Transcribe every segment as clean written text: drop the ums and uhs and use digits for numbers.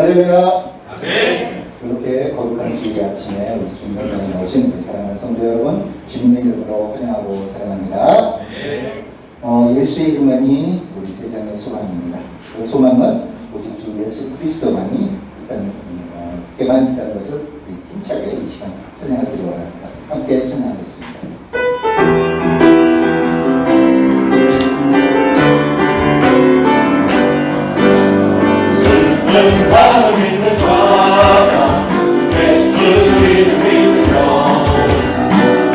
할렐루야. 아멘. 이렇게 거룩한 주일의 아침에 우리 중간장에 오신 우리 사랑하는 성도 여러분, 주님의 이름으로 환영하고 사랑합니다. 예수의 이름만이 우리 세상의 소망입니다. 그 소망은 오직 주 예수 그리스도만이 있다는 있다는 것을 우리 힘차게 이 시간 찬양하기를 원합니다. 함께 찬양하겠습니다. 바로 믿는 사람 예수 이름 믿으며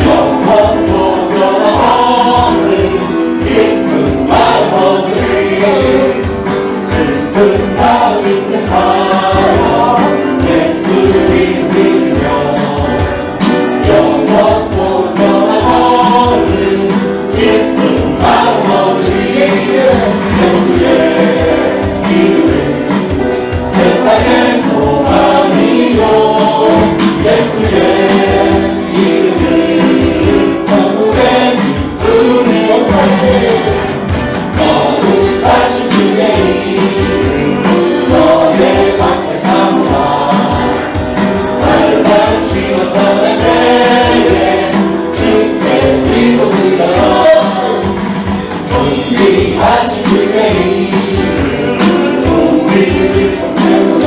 영원토록 영원히 기쁜 마음 얻으리. 슬픈 마음 믿는 사람 예수 이름 믿으며 영원토록 영원히 기쁜 마음 얻으리. 예수의 이름을 세상의 소망이요 예수의 이름을 천국의 기쁨이 거룩하신 주의 이름 너의 밖에 삼아 발만 쉬었던 때에 주께 지고 불러 존귀하신 주의 이름 우리를 기쁨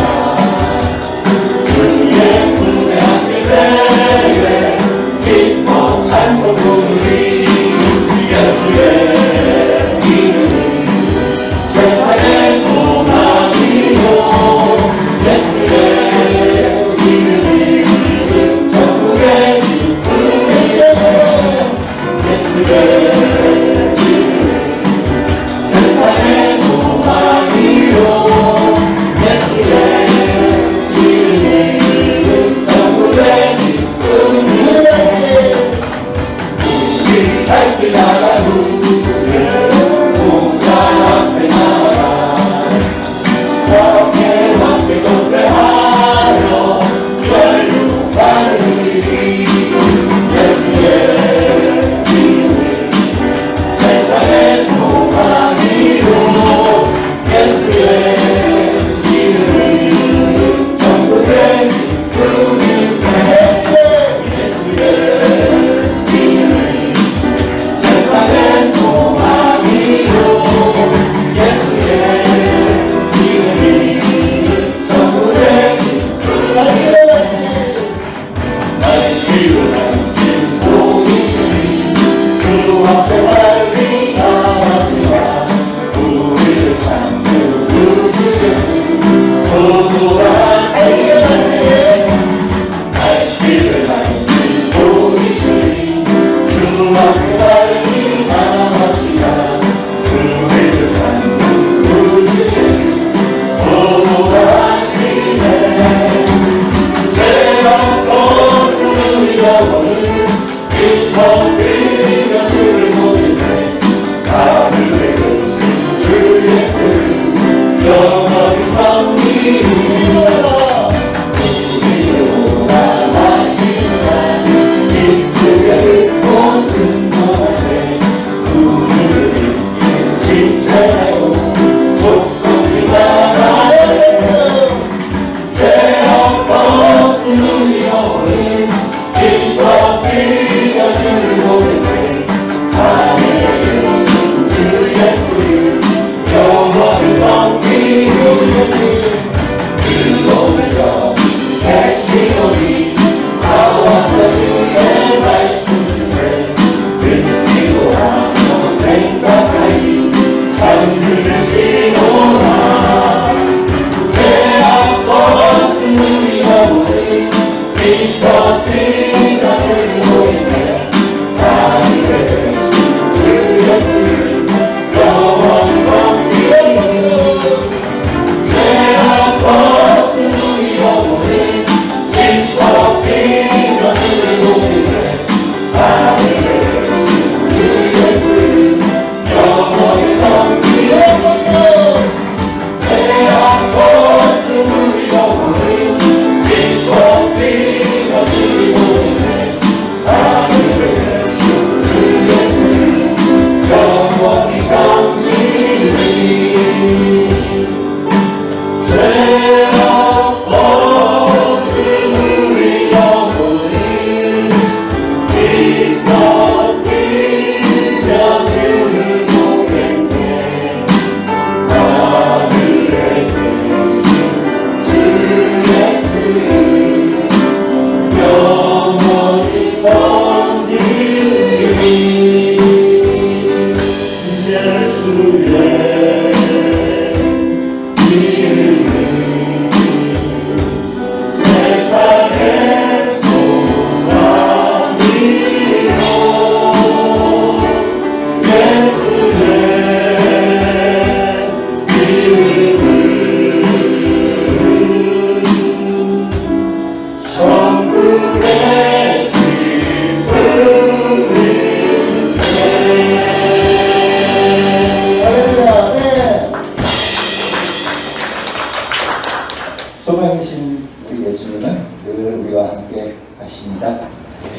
소망이신 우리 예수님은 늘 우리와 함께 하십니다.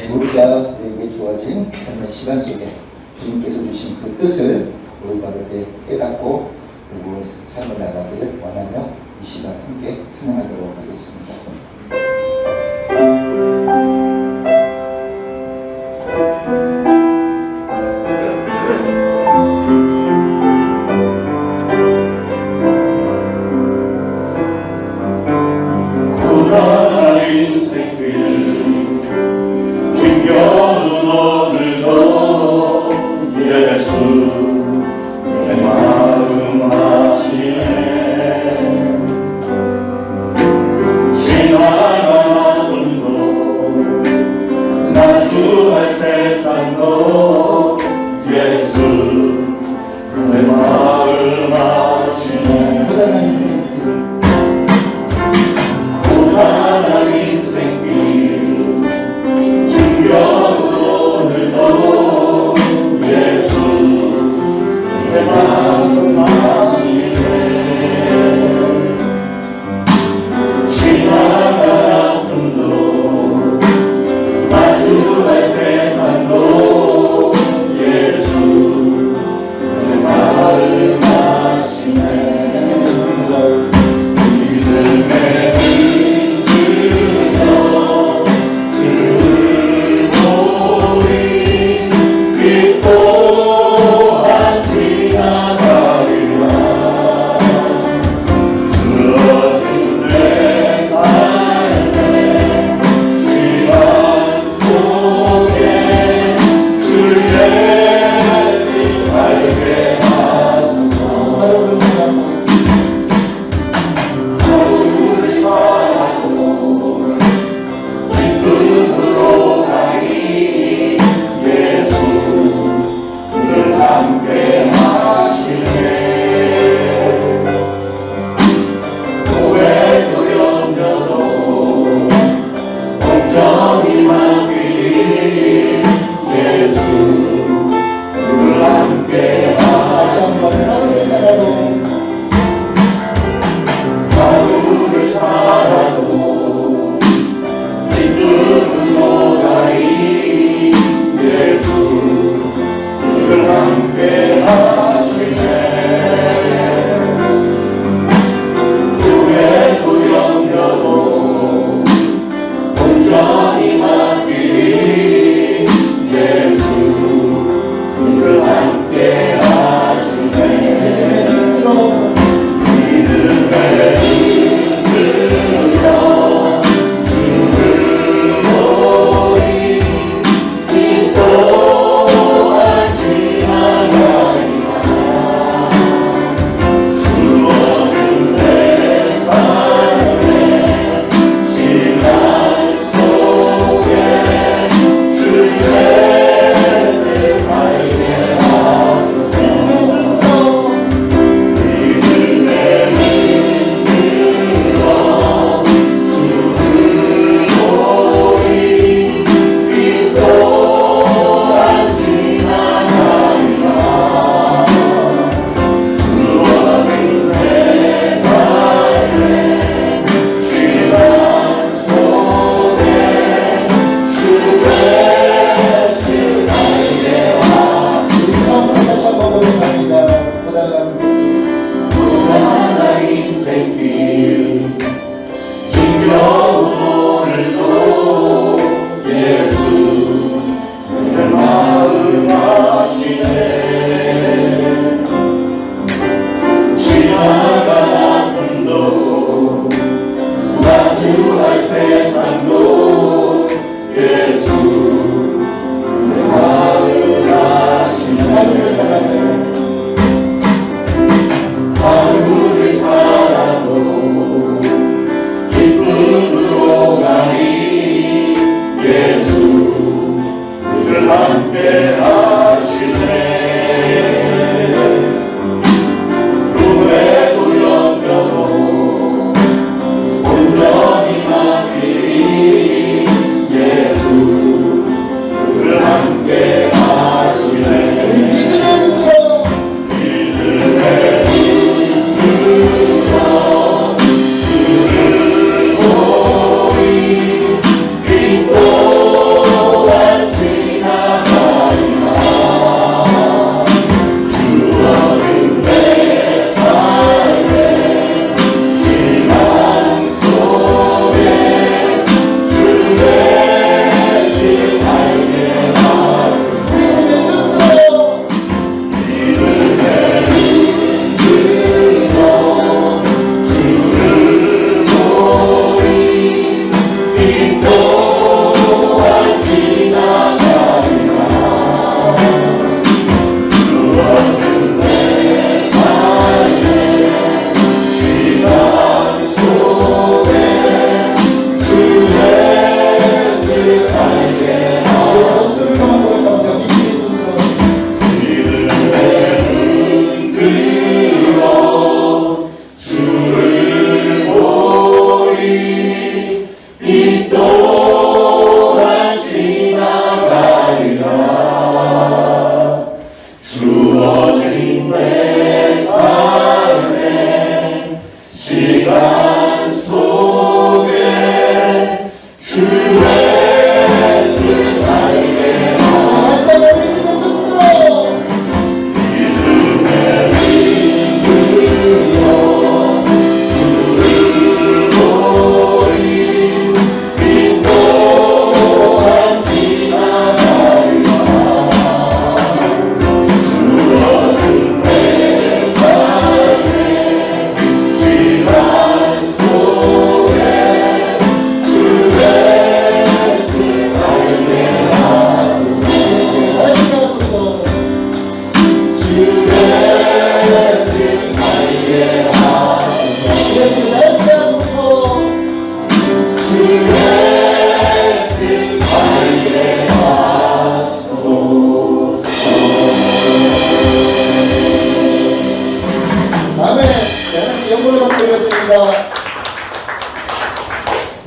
우리가 우리에게 주어진 삶의 시간 속에 주님께서 주신 그 뜻을 올바르게 깨닫고 그리고 삶을 나가기를 원하며 이 시간 함께 찬양하도록 하겠습니다. 나의 인생길 힘겨운 오늘도 예수 내 마음 아시네 지나간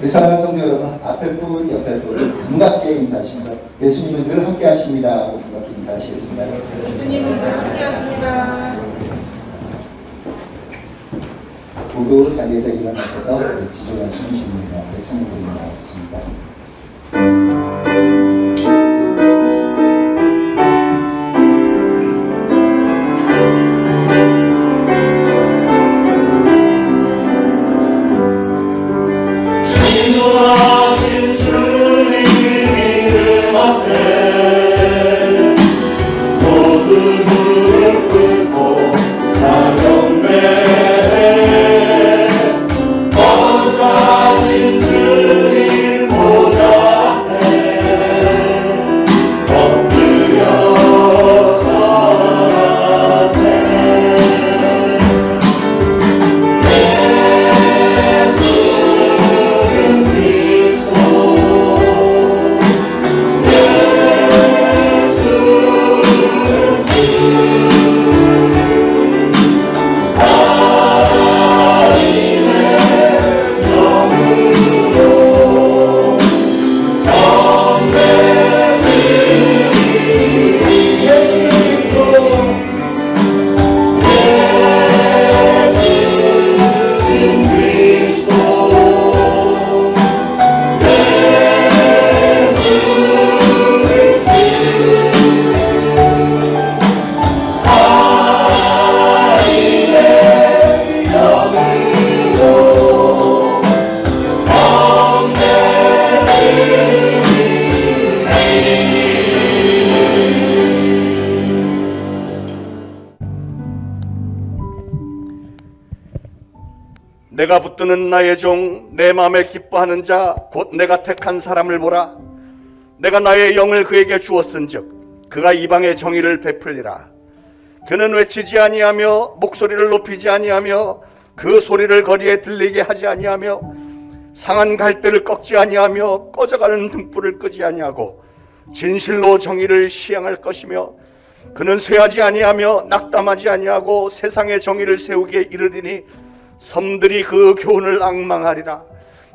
우리 사랑하는 성도 여러분, 앞에 분, 옆에 분 반갑게 인사하시면서 예수님은 늘 함께 하십니다. 반갑게 인사하시겠습니다. 예수님은 늘 함께 하십니다. 모두 자리에서 일어나셔서 지존하시는 주님의 앞에 찬양드리며 나오겠습니다. 신도하신 주님 이름 앞에 모두 무릎 꿇고 다 경배해. 거룩하신 주님 보좌 앞에 엎드려 절하세. 내가 붙드는 나의 종, 내 마음에 기뻐하는 자, 곧 내가 택한 사람을 보라. 내가 나의 영을 그에게 주었은즉 그가 이방의 정의를 베풀리라. 그는 외치지 아니하며 목소리를 높이지 아니하며 그 소리를 거리에 들리게 하지 아니하며 상한 갈대를 꺾지 아니하며 꺼져가는 등불을 끄지 아니하고 진실로 정의를 시행할 것이며 그는 쇠하지 아니하며 낙담하지 아니하고 세상의 정의를 세우기에 이르리니 섬들이 그 교훈을 앙망하리라.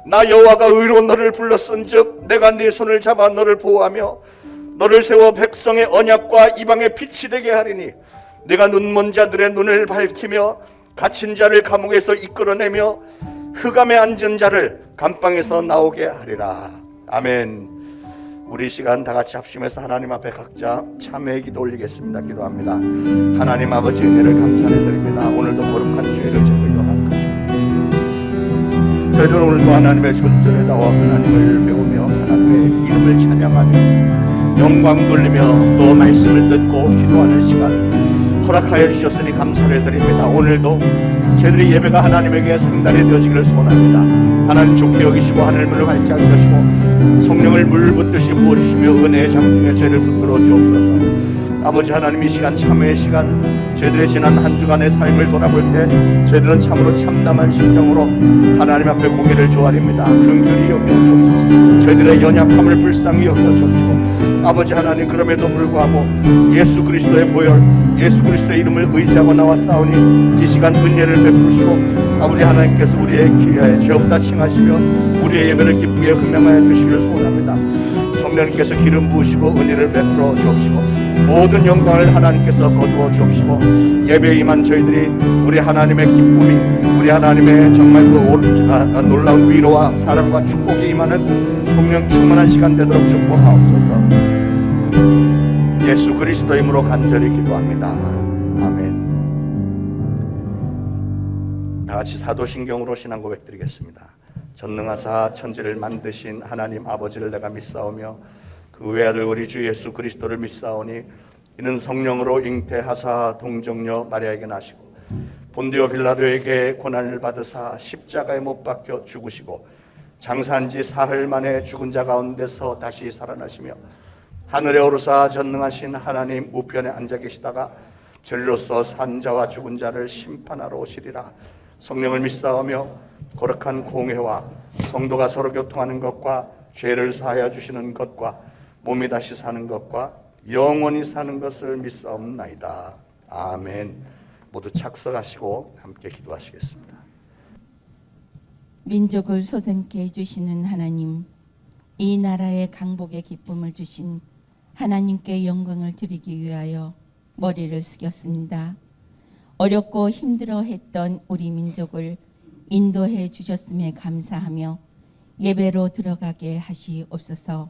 나 여호와가 의로 너를 불렀은즉 내가 네 손을 잡아 너를 보호하며 너를 세워 백성의 언약과 이방의 빛이 되게 하리니 내가 눈먼 자들의 눈을 밝히며 갇힌 자를 감옥에서 이끌어내며 흑암에 앉은 자를 감방에서 나오게 하리라. 아멘. 우리 시간 다 같이 합심해서 하나님 앞에 각자 참회의 기도 올리겠습니다. 기도합니다. 하나님 아버지 은혜를 감사를 드립니다. 오늘도 거룩한 주일을 제물로 한 것입니다. 저희들은 오늘도 하나님의 존전에 나와 하나님을 배우며 하나님의 이름을 찬양하며 영광 돌리며 또 말씀을 듣고 기도하는 시간 허락하여 주셨으니 감사를 드립니다. 오늘도 저희들의 예배가 하나님에게 상달이 되어지기를 소원합니다. 하나님 좋게 여기시고 하늘문을 활짝 여시고 성령을 물 붓듯이 부어주시며 은혜의 장중에 저희를 붙들어 주옵소서. 아버지 하나님, 이 시간 참회의 시간, 저희들의 지난 한 주간의 삶을 돌아볼 때 저희들은 참으로 참담한 심정으로 하나님 앞에 고개를 조아립니다. 긍휼히 여겨 주옵소서. 저희들의 연약함을 불쌍히 여겨 주옵시고 아버지 하나님, 그럼에도 불구하고 예수 그리스도의 보혈, 예수 그리스도의 이름을 의지하고 나왔사오니 이 시간 은혜를 베푸시고 아버지 하나님께서 우리의 기회에 죄 없다 칭하시며 우리의 예배를 기쁘게 흥명하여 주시기를 소원합니다. 성령님께서 기름 부으시고 은혜를 베풀어 주옵시고 모든 영광을 하나님께서 거두어 주옵시고 예배에 임한 저희들이 우리 하나님의 기쁨이, 우리 하나님의 정말 그 놀라운 위로와 사랑과 축복이 임하는 성령 충만한 시간 되도록 축복하옵소서. 예수 그리스도의 이름으로 간절히 기도합니다. 아멘. 다 같이 사도신경으로 신앙 고백드리겠습니다. 전능하사 천지를 만드신 하나님 아버지를 내가 믿사오며 그 외아들 우리 주 예수 그리스도를 믿사오니 이는 성령으로 잉태하사 동정녀 마리아에게 나시고 본디오 빌라도에게 고난을 받으사 십자가에 못 박혀 죽으시고 장사한 지 사흘 만에 죽은 자 가운데서 다시 살아나시며 하늘에 오르사 전능하신 하나님 우편에 앉아 계시다가 진리로서 산 자와 죽은 자를 심판하러 오시리라. 성령을 믿사오며 거룩한 공회와 성도가 서로 교통하는 것과 죄를 사하여 주시는 것과 몸이 다시 사는 것과 영원히 사는 것을 믿사옵나이다. 아멘. 모두 착석하시고 함께 기도하시겠습니다. 민족을 소생케 해주시는 하나님, 이 나라의 강복의 기쁨을 주신 하나님께 영광을 드리기 위하여 머리를 숙였습니다. 어렵고 힘들어했던 우리 민족을 인도해 주셨음에 감사하며 예배로 들어가게 하시옵소서.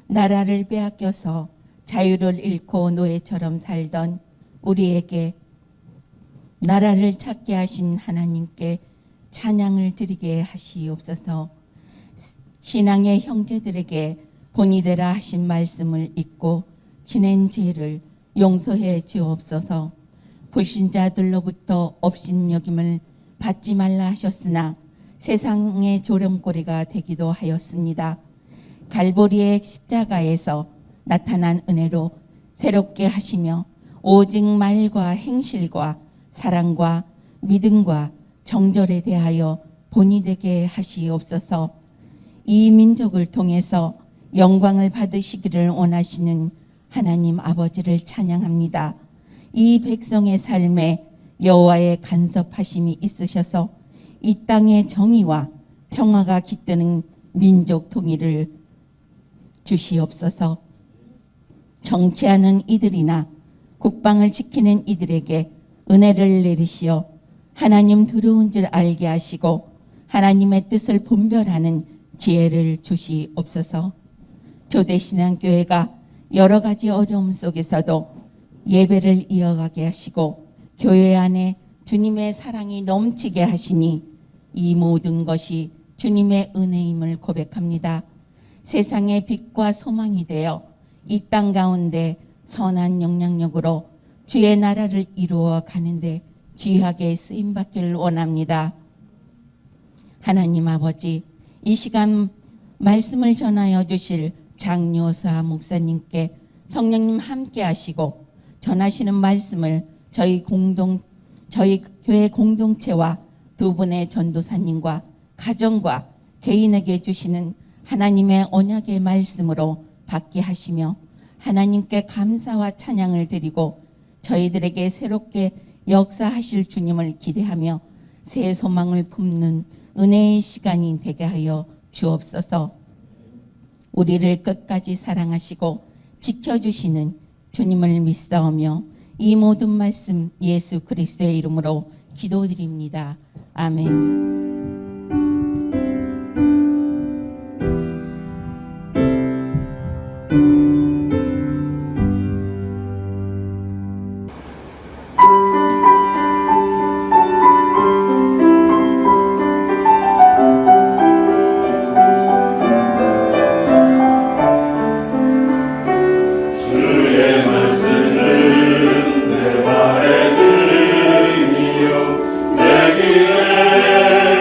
나라를 빼앗겨서 자유를 잃고 노예처럼 살던 우리에게 나라를 찾게 하신 하나님께 찬양을 드리게 하시옵소서. 신앙의 형제들에게 본이 되라 하신 말씀을 잊고 지낸 죄를 용서해 주옵소서. 불신자들로부터 업신여김을 받지 말라 하셨으나 세상의 조롱거리가 되기도 하였습니다. 갈보리의 십자가에서 나타난 은혜로 새롭게 하시며 오직 말과 행실과 사랑과 믿음과 정절에 대하여 본이 되게 하시옵소서. 이 민족을 통해서 영광을 받으시기를 원하시는 하나님 아버지를 찬양합니다. 이 백성의 삶에 여호와의 간섭하심이 있으셔서 이 땅의 정의와 평화가 깃드는 민족 통일을 주시옵소서. 정치하는 이들이나 국방을 지키는 이들에게 은혜를 내리시어 하나님 두려운 줄 알게 하시고 하나님의 뜻을 분별하는 지혜를 주시옵소서. 조대신앙교회가 여러 가지 어려움 속에서도 예배를 이어가게 하시고 교회 안에 주님의 사랑이 넘치게 하시니 이 모든 것이 주님의 은혜임을 고백합니다. 세상의 빛과 소망이 되어 이 땅 가운데 선한 영향력으로 주의 나라를 이루어 가는데 귀하게 쓰임받기를 원합니다. 하나님 아버지, 이 시간 말씀을 전하여 주실 장요사 목사님께 성령님 함께 하시고 전하시는 말씀을 저희 교회 공동체와 두 분의 전도사님과 가정과 개인에게 주시는 하나님의 언약의 말씀으로 받게 하시며 하나님께 감사와 찬양을 드리고 저희들에게 새롭게 역사하실 주님을 기대하며 새 소망을 품는 은혜의 시간이 되게 하여 주옵소서. 우리를 끝까지 사랑하시고 지켜주시는 주님을 믿사오며 이 모든 말씀 예수 그리스도의 이름으로 기도드립니다. 아멘. 주의 말씀은 내 발의 등이요 내 길에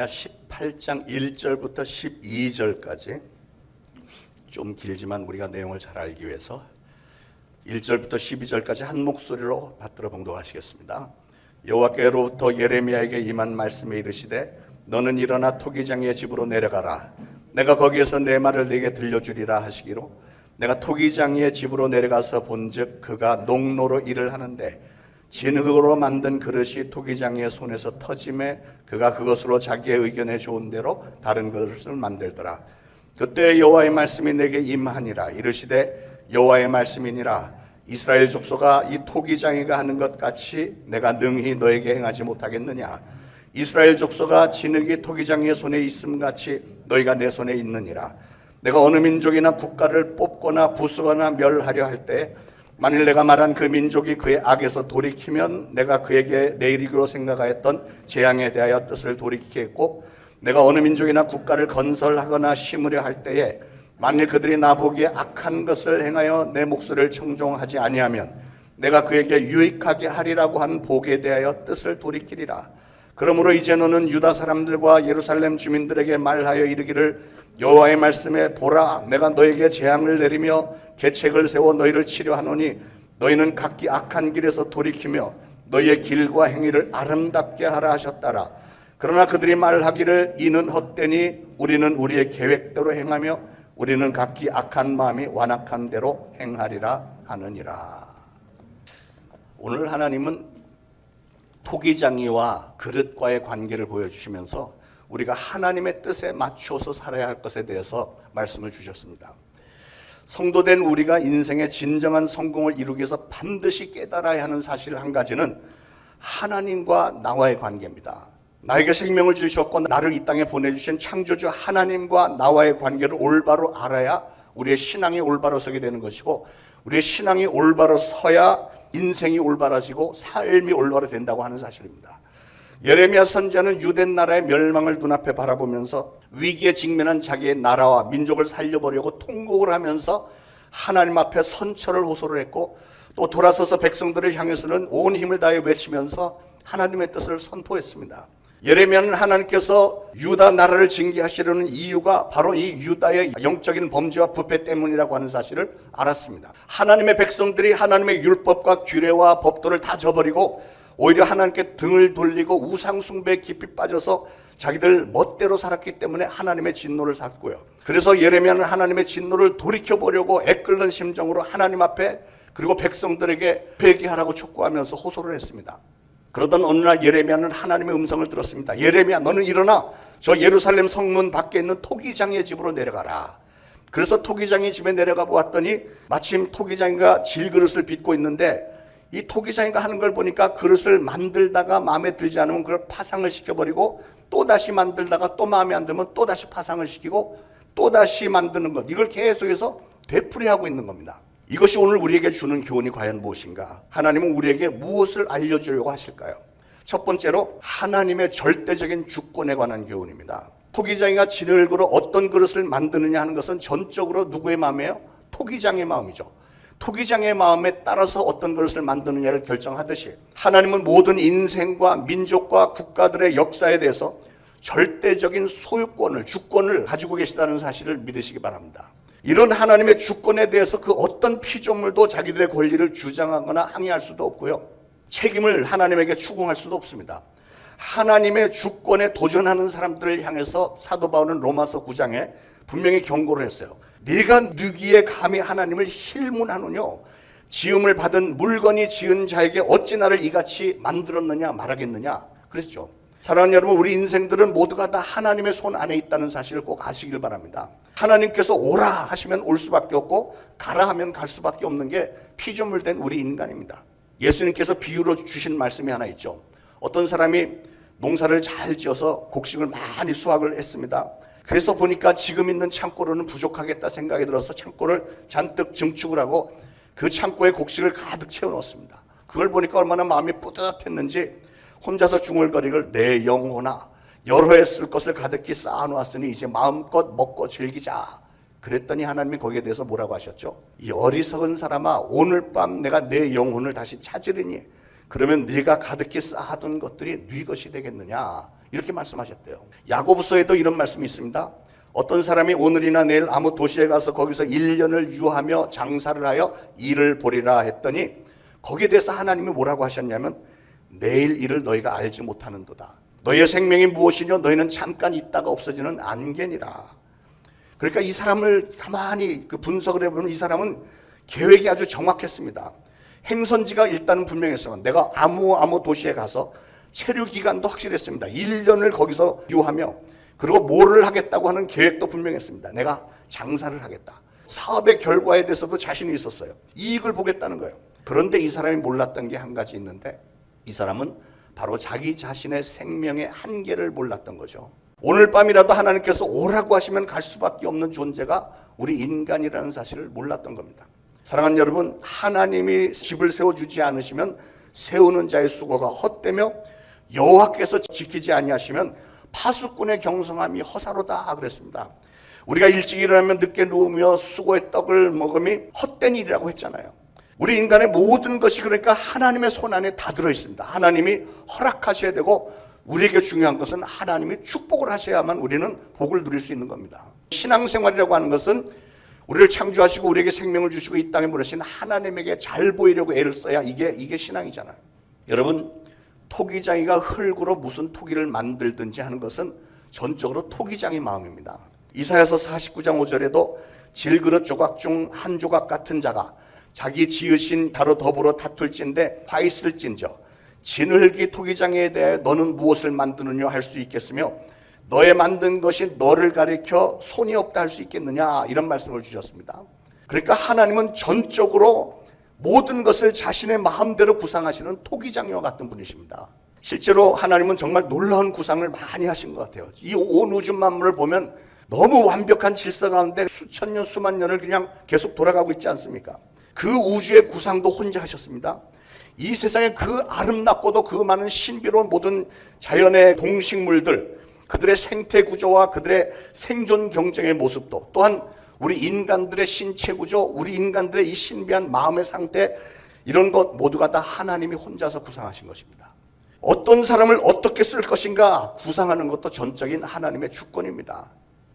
예레미야 18장 1절부터 12절까지 좀 길지만 우리가 내용을 잘 알기 위해서 1절부터 12절까지 한 목소리로 받들어 봉독하시겠습니다. 여호와께로부터 예레미야에게 임한 말씀에 이르시되 너는 일어나 토기장의 집으로 내려가라. 내가 거기에서 내 말을 네게 들려주리라 하시기로 내가 토기장의 집으로 내려가서 본즉 그가 농로로 일을 하는데 진흙으로 만든 그릇이 토기장의 손에서 터짐에 그가 그것으로 자기의 의견에 좋은 대로 다른 그릇을 만들더라. 그때 여호와의 말씀이 내게 임하니라. 이르시되 여호와의 말씀이니라. 이스라엘 족속아 이 토기장이가 하는 것 같이 내가 능히 너에게 행하지 못하겠느냐. 이스라엘 족속아 진흙이 토기장의 손에 있음 같이 너희가 내 손에 있느니라. 내가 어느 민족이나 국가를 뽑거나 부수거나 멸하려 할 때 만일 내가 말한 그 민족이 그의 악에서 돌이키면 내가 그에게 내 이르기로 생각하였던 재앙에 대하여 뜻을 돌이키겠고 내가 어느 민족이나 국가를 건설하거나 심으려 할 때에 만일 그들이 나보기에 악한 것을 행하여 내 목소리를 청종하지 아니하면 내가 그에게 유익하게 하리라고 한 복에 대하여 뜻을 돌이키리라. 그러므로 이제 너는 유다 사람들과 예루살렘 주민들에게 말하여 이르기를 여호와의 말씀에 보라 내가 너에게 재앙을 내리며 계책을 세워 너희를 치료하노니 너희는 각기 악한 길에서 돌이키며 너희의 길과 행위를 아름답게 하라 하셨더라. 그러나 그들이 말하기를 이는 헛되니 우리는 우리의 계획대로 행하며 우리는 각기 악한 마음이 완악한 대로 행하리라 하느니라. 오늘 하나님은 토기장이와 그릇과의 관계를 보여주시면서 우리가 하나님의 뜻에 맞추어서 살아야 할 것에 대해서 말씀을 주셨습니다. 성도된 우리가 인생의 진정한 성공을 이루기 위해서 반드시 깨달아야 하는 사실 한 가지는 하나님과 나와의 관계입니다. 나에게 생명을 주셨고 나를 이 땅에 보내주신 창조주 하나님과 나와의 관계를 올바로 알아야 우리의 신앙이 올바로 서게 되는 것이고 우리의 신앙이 올바로 서야 인생이 올바라지고 삶이 올바로 된다고 하는 사실입니다. 예레미야 선지자는 유대 나라의 멸망을 눈앞에 바라보면서 위기에 직면한 자기의 나라와 민족을 살려보려고 통곡을 하면서 하나님 앞에 선처를 호소를 했고 또 돌아서서 백성들을 향해서는 온 힘을 다해 외치면서 하나님의 뜻을 선포했습니다. 예레미야는 하나님께서 유다 나라를 징계하시려는 이유가 바로 이 유다의 영적인 범죄와 부패 때문이라고 하는 사실을 알았습니다. 하나님의 백성들이 하나님의 율법과 규례와 법도를 다 저버리고 오히려 하나님께 등을 돌리고 우상 숭배에 깊이 빠져서 자기들 멋대로 살았기 때문에 하나님의 진노를 샀고요. 그래서 예레미야는 하나님의 진노를 돌이켜보려고 애끓는 심정으로 하나님 앞에 그리고 백성들에게 회개하라고 촉구하면서 호소를 했습니다. 그러던 어느 날 예레미야는 하나님의 음성을 들었습니다. 예레미야 너는 일어나 저 예루살렘 성문 밖에 있는 토기장의 집으로 내려가라. 그래서 토기장의 집에 내려가 보았더니 마침 토기장이가 질그릇을 빚고 있는데 이 토기장이가 하는 걸 보니까 그릇을 만들다가 마음에 들지 않으면 그걸 파상을 시켜버리고 또다시 만들다가 또 마음에 안 들면 또다시 파상을 시키고 또다시 만드는 것, 이걸 계속해서 되풀이하고 있는 겁니다. 이것이 오늘 우리에게 주는 교훈이 과연 무엇인가? 하나님은 우리에게 무엇을 알려주려고 하실까요? 첫 번째로 하나님의 절대적인 주권에 관한 교훈입니다. 토기장이가 진흙으로 어떤 그릇을 만드느냐 하는 것은 전적으로 누구의 마음이에요? 토기장의 마음이죠. 토기장의 마음에 따라서 어떤 그릇을 만드느냐를 결정하듯이 하나님은 모든 인생과 민족과 국가들의 역사에 대해서 절대적인 소유권을, 주권을 가지고 계시다는 사실을 믿으시기 바랍니다. 이런 하나님의 주권에 대해서 그 어떤 피조물도 자기들의 권리를 주장하거나 항의할 수도 없고요. 책임을 하나님에게 추궁할 수도 없습니다. 하나님의 주권에 도전하는 사람들을 향해서 사도 바울은 로마서 9장에 분명히 경고를 했어요. 네가 누기에 감히 하나님을 힐문하느냐? 지음을 받은 물건이 지은 자에게 어찌 나를 이같이 만들었느냐 말하겠느냐 그랬죠. 사랑하는 여러분, 우리 인생들은 모두가 다 하나님의 손 안에 있다는 사실을 꼭 아시길 바랍니다. 하나님께서 오라 하시면 올 수밖에 없고 가라 하면 갈 수밖에 없는 게 피조물 된 우리 인간입니다. 예수님께서 비유로 주신 말씀이 하나 있죠. 어떤 사람이 농사를 잘 지어서 곡식을 많이 수확을 했습니다. 그래서 보니까 지금 있는 창고로는 부족하겠다 생각이 들어서 창고를 잔뜩 증축을 하고 그 창고에 곡식을 가득 채워 넣었습니다. 그걸 보니까 얼마나 마음이 뿌듯했는지 혼자서 중얼거리를 내 영혼아 여러 해 쓸 것을 가득히 쌓아놓았으니 이제 마음껏 먹고 즐기자. 그랬더니 하나님이 거기에 대해서 뭐라고 하셨죠? 이 어리석은 사람아 오늘 밤 내가 내 영혼을 다시 찾으리니 그러면 네가 가득히 쌓아둔 것들이 네 것이 되겠느냐. 이렇게 말씀하셨대요. 야고보서에도 이런 말씀이 있습니다. 어떤 사람이 오늘이나 내일 아무 도시에 가서 거기서 1년을 유하며 장사를 하여 일을 보리라 했더니 거기에 대해서 하나님이 뭐라고 하셨냐면 내일 일을 너희가 알지 못하는도다. 너희의 생명이 무엇이뇨? 너희는 잠깐 있다가 없어지는 안개니라. 그러니까 이 사람을 가만히 분석을 해보면 이 사람은 계획이 아주 정확했습니다. 행선지가 일단은 분명했어요. 내가 아무 도시에 가서 체류 기간도 확실했습니다. 1년을 거기서 유하며 그리고 뭐를 하겠다고 하는 계획도 분명했습니다. 내가 장사를 하겠다. 사업의 결과에 대해서도 자신이 있었어요. 이익을 보겠다는 거예요. 그런데 이 사람이 몰랐던 게 한 가지 있는데 이 사람은 바로 자기 자신의 생명의 한계를 몰랐던 거죠. 오늘 밤이라도 하나님께서 오라고 하시면 갈 수밖에 없는 존재가 우리 인간이라는 사실을 몰랐던 겁니다. 사랑하는 여러분, 하나님이 집을 세워주지 않으시면 세우는 자의 수고가 헛되며 여호와께서 지키지 아니하시면 파수꾼의 경성함이 허사로다 그랬습니다. 우리가 일찍 일어나면 늦게 누우며 수고의 떡을 먹음이 헛된 일이라고 했잖아요. 우리 인간의 모든 것이 그러니까 하나님의 손 안에 다 들어있습니다. 하나님이 허락하셔야 되고 우리에게 중요한 것은 하나님이 축복을 하셔야만 우리는 복을 누릴 수 있는 겁니다. 신앙생활이라고 하는 것은 우리를 창조하시고 우리에게 생명을 주시고 이 땅에 보내신 하나님에게 잘 보이려고 애를 써야 이게 신앙이잖아요. 여러분, 토기장이가 흙으로 무슨 토기를 만들든지 하는 것은 전적으로 토기장의 마음입니다. 이사야서 49장 5절에도 질그릇 조각 중 한 조각 같은 자가 자기 지으신 자로 더불어 다툴진대 화 있을진저 진흙이 토기장에 대해 너는 무엇을 만드느냐 할 수 있겠으며 너의 만든 것이 너를 가리켜 손이 없다 할 수 있겠느냐 이런 말씀을 주셨습니다. 그러니까 하나님은 전적으로 모든 것을 자신의 마음대로 구상하시는 토기장이와 같은 분이십니다. 실제로 하나님은 정말 놀라운 구상을 많이 하신 것 같아요. 이 온 우주 만물을 보면 너무 완벽한 질서 가운데 수천 년 수만 년을 그냥 계속 돌아가고 있지 않습니까? 그 우주의 구상도 혼자 하셨습니다. 이 세상에 그 아름답고도 그 많은 신비로운 모든 자연의 동식물들, 그들의 생태 구조와 그들의 생존 경쟁의 모습도 또한 우리 인간들의 신체 구조, 우리 인간들의 이 신비한 마음의 상태, 이런 것 모두가 다 하나님이 혼자서 구상하신 것입니다. 어떤 사람을 어떻게 쓸 것인가 구상하는 것도 전적인 하나님의 주권입니다.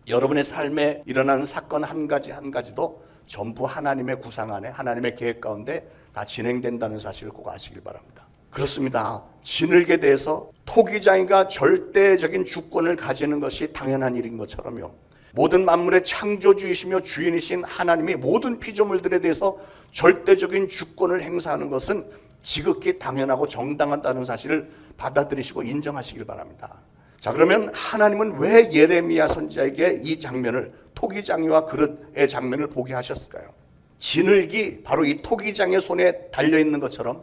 여러분의 삶에 일어나는 사건 한 가지 한 가지도 전부 하나님의 구상 안에 하나님의 계획 가운데 다 진행된다는 사실을 꼭 아시길 바랍니다. 그렇습니다. 진흙에 대해서 토기장이가 절대적인 주권을 가지는 것이 당연한 일인 것처럼요. 모든 만물의 창조주이시며 주인이신 하나님이 모든 피조물들에 대해서 절대적인 주권을 행사하는 것은 지극히 당연하고 정당하다는 사실을 받아들이시고 인정하시길 바랍니다. 자, 그러면 하나님은 왜 예레미야 선지자에게 이 장면을 토기장이와 그릇의 장면을 보게 하셨을까요? 진흙이 바로 이 토기장의 손에 달려있는 것처럼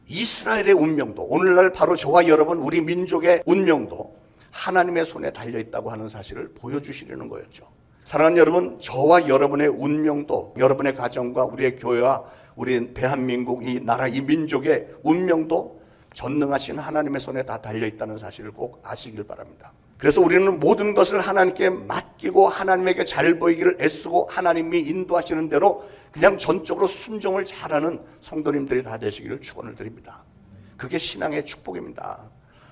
이스라엘의 운명도 오늘날 바로 저와 여러분 우리 민족의 운명도 하나님의 손에 달려있다고 하는 사실을 보여주시려는 거였죠. 사랑하는 여러분, 저와 여러분의 운명도 여러분의 가정과 우리의 교회와 우리 대한민국 이 나라 이 민족의 운명도 전능하신 하나님의 손에 다 달려있다는 사실을 꼭 아시길 바랍니다. 그래서 우리는 모든 것을 하나님께 맡기고 하나님에게 잘 보이기를 애쓰고 하나님이 인도하시는 대로 그냥 전적으로 순종을 잘하는 성도님들이 다 되시기를 축원을 드립니다. 그게 신앙의 축복입니다.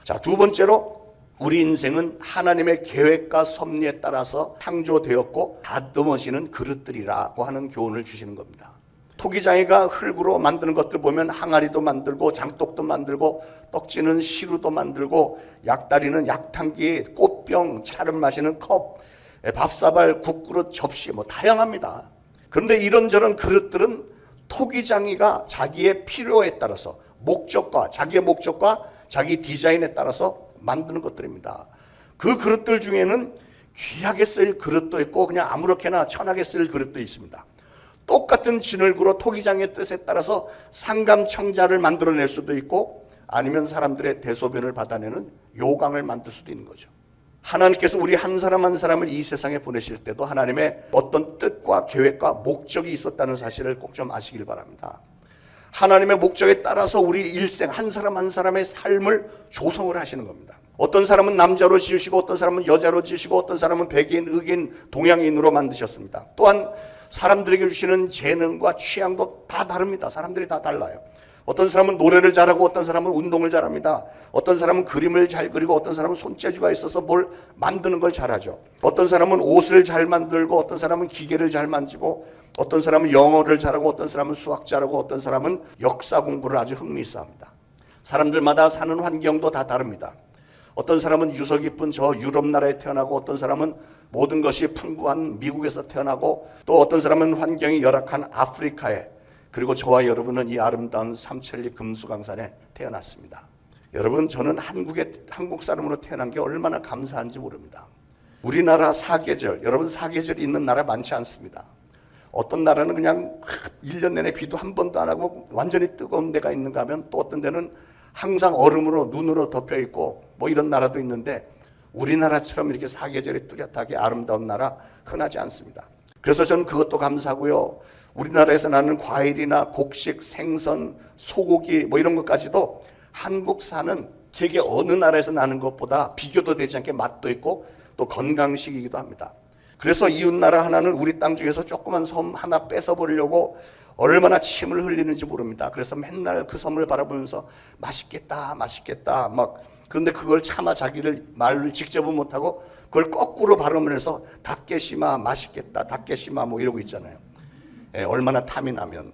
자, 두 번째로 우리 인생은 하나님의 계획과 섭리에 따라서 창조되었고 다듬어지는 그릇들이라고 하는 교훈을 주시는 겁니다. 토기장이가 흙으로 만드는 것들 보면 항아리도 만들고 장독도 만들고 떡지는 시루도 만들고 약다리는 약탕기, 꽃병, 차를 마시는 컵, 밥사발, 국그릇, 접시 뭐 다양합니다. 그런데 이런저런 그릇들은 토기장이가 자기의 필요에 따라서 목적과 자기의 목적과 자기 디자인에 따라서 만드는 것들입니다. 그 그릇들 중에는 귀하게 쓸 그릇도 있고 그냥 아무렇게나 천하게 쓸 그릇도 있습니다. 똑같은 진흙으로 토기장의 뜻에 따라서 상감청자를 만들어낼 수도 있고 아니면 사람들의 대소변을 받아내는 요강을 만들 수도 있는 거죠. 하나님께서 우리 한 사람 한 사람을 이 세상에 보내실 때도 하나님의 어떤 뜻과 계획과 목적이 있었다는 사실을 꼭 좀 아시길 바랍니다. 하나님의 목적에 따라서 우리 일생 한 사람 한 사람의 삶을 조성을 하시는 겁니다. 어떤 사람은 남자로 지으시고 어떤 사람은 여자로 지으시고 어떤 사람은 백인, 흑인, 동양인으로 만드셨습니다. 또한 사람들에게 주시는 재능과 취향도 다 다릅니다. 사람들이 다 달라요. 어떤 사람은 노래를 잘하고 어떤 사람은 운동을 잘합니다. 어떤 사람은 그림을 잘 그리고 어떤 사람은 손재주가 있어서 뭘 만드는 걸 잘하죠. 어떤 사람은 옷을 잘 만들고 어떤 사람은 기계를 잘 만지고 어떤 사람은 영어를 잘하고 어떤 사람은 수학 잘하고 어떤 사람은 역사 공부를 아주 흥미있어 합니다. 사람들마다 사는 환경도 다 다릅니다. 어떤 사람은 유서 깊은 저 유럽 나라에 태어나고 어떤 사람은 모든 것이 풍부한 미국에서 태어나고 또 어떤 사람은 환경이 열악한 아프리카에 그리고 저와 여러분은 이 아름다운 삼천리 금수강산에 태어났습니다. 여러분 저는 한국 사람으로 태어난 게 얼마나 감사한지 모릅니다. 우리나라 사계절, 여러분 사계절이 있는 나라 많지 않습니다. 어떤 나라는 그냥 1년 내내 비도 한 번도 안 하고 완전히 뜨거운 데가 있는가 하면 또 어떤 데는 항상 얼음으로 눈으로 덮여 있고 뭐 이런 나라도 있는데 우리나라처럼 이렇게 사계절이 뚜렷하게 아름다운 나라 흔하지 않습니다. 그래서 저는 그것도 감사하고요. 우리나라에서 나는 과일이나 곡식, 생선, 소고기 뭐 이런 것까지도 한국산은 세계 어느 나라에서 나는 것보다 비교도 되지 않게 맛도 있고 또 건강식이기도 합니다. 그래서 이웃나라 하나는 우리 땅 중에서 조그만 섬 하나 뺏어보려고 얼마나 침을 흘리는지 모릅니다. 그래서 맨날 그 섬을 바라보면서 맛있겠다 맛있겠다 막 그런데 그걸 차마 자기를 말을 직접은 못하고 그걸 거꾸로 발음을 해서 다케시마 맛있겠다 다케시마 뭐 이러고 있잖아요. 얼마나 탐이 나면.